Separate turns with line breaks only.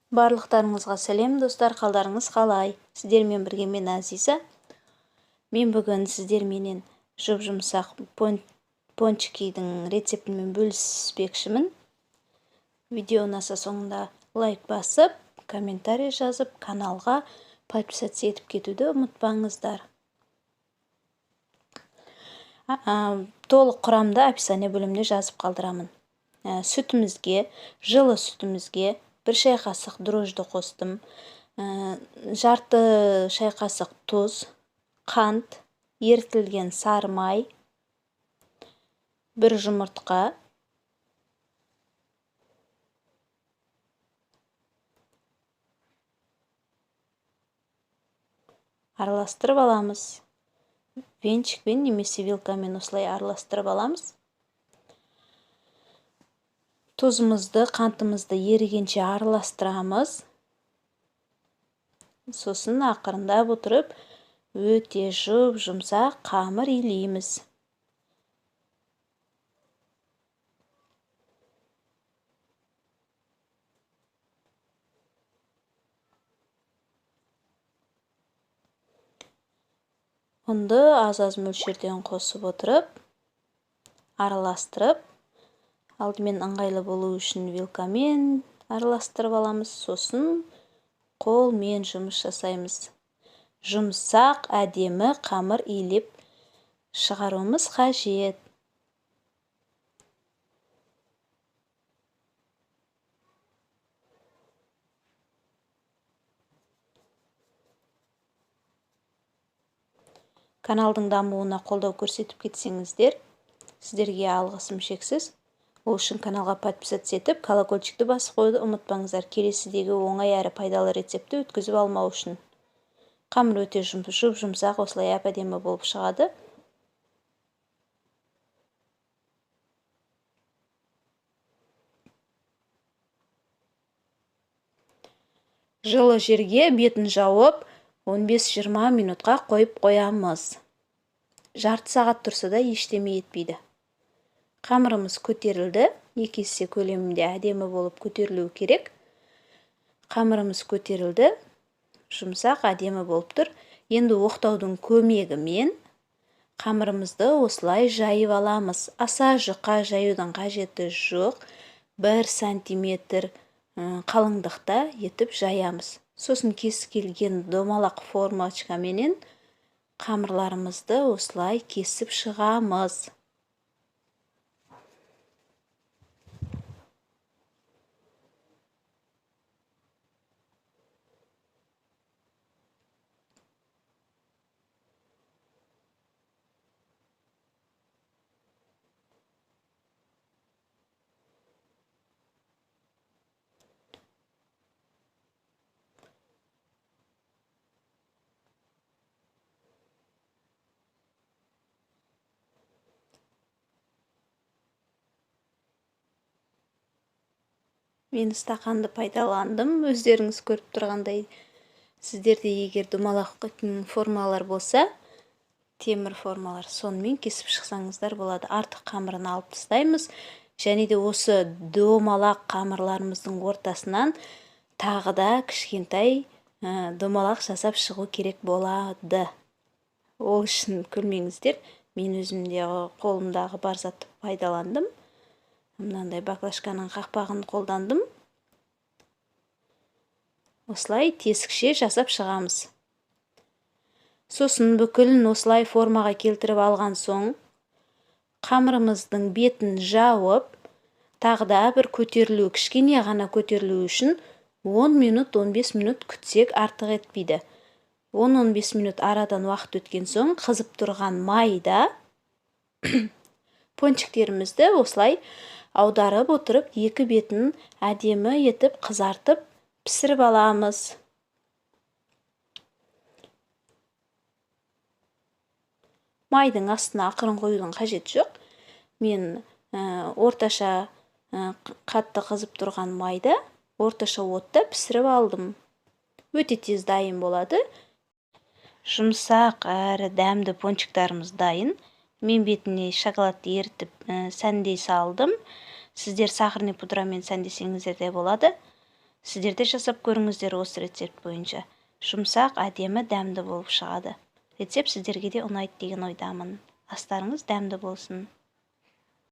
Барлықтарыңызға сәлем достар, қалдарыңыз қалай? Сіздермен бірге мен Азиза. Мен бүгін сіздерменен жұп-жұмсақ пончикидің рецептімен бөліспекшімін. Видео ұнаса соңында лайк басып, комментарий жазып, каналға подписаться етіп кетуді ұмытпаңыздар. Толық құрамды описание бөлімінде жазып қалдырамын. Сүтімізге, жылы сүтімізге 1 шай қасық дрожжды қостым, жарты шай қасық тұз, қант, ерітілген сары май, 1 жұмыртқа, араластырып аламыз. Венчикпен немесе вилкамен осылай араластырып аламыз. Тұзымызды, қантымызды ерігенше араластырамыз. Сосын ақырындап отырып, өте жұп-жұмсақ қамыр илейміз. Ұнды аз-аз мөлшерден қосып отырып, араластырып, алдымен ыңғайлы болу үшін вилкамен араластырып аламыз, сосын қолмен жұмыс жасаймыз. Жұмсақ, әдемі қамыр илеп шығаруымыз қажет. Каналдың дамуына қолдау көрсетіп кетсеңіздер, сіздерге алғысым шексіз. Ол үшін каналға подписаться етіп, колокольчикті басып қоюды ұмытпаңыздар. Келесідегі оңай әрі пайдалы рецепті өткізіп алмау үшін. Қамыр өте жұп-жұмсақ, осылай әп-әдемі болып шығады. Жылы жерге бетін жауып, 15-20 минутқа қойып қоямыз. Жарты сағат тұрса да ештеме етпейді. Қамырымыз көтерілді, 2 есе көлемінде әдемі болып көтерілуі керек. Қамырымыз көтерілді, жұмсақ әдемі болып тұр. Енді оқтаудың көмегімен қамырымызды осылай жайып аламыз. Аса жұқа жаюдың қажеті жоқ. 1 сантиметр қалыңдықта етіп жаямыз. Сосын кез келген домалақ формочкаменен қамырларымызды осылай кесіп шығамыз. Мен стақанды пайдаландым, өздеріңіз көріп тұрғандай. Сіздерде егер домалақ формалар болса, темір формалар, сонымен кесіп шықсаңыздар болады. Артық қамырын алып тастаймыз. Және де осы домалақ қамырларымыздың ортасынан тағы да кішкентай домалақ жасап шығу керек болады. Ол үшін күлмеңіздер. Мен өзімде қолымдағы бар затты пайдаландым. Мынандай баклажканың қақпағын қолдандым. Осылай тесікше жасап шығамыз. Сосын бүкілін осылай формаға келтіріп алған соң, қамырымыздың бетін жауып, тағы да бір көтерілу, кішкене ғана көтерілу үшін 10 минут, 15 минут күтсек артық етпейді. 10-15 минут арадан уақыт өткен соң, қызып тұрған майда пончиктерімізді осылай аударып отырып, екі бетін әдемі етіп қызартып пісіріп аламыз. Майдың астына ақырын қоюдың қажет жоқ. Мен орташа қатты қызып тұрған майда орташа отта пісіріп алдым. Өте тез дайын болады. Жұмсақ әрі дәмді пончиктарымыз дайын. Мен бетіне шоколадты ерітіп сәндей салдым. Сіздер сахарный пудрамен сәндесеңіздер де болады. Сіздер де жасап көріңіздер осы рецепт бойынша. Жұмсақ, әдемі, дәмді болып шығады. Рецепт сіздерге де ұнайды деген ойдамын. Астарыңыз дәмді болсын.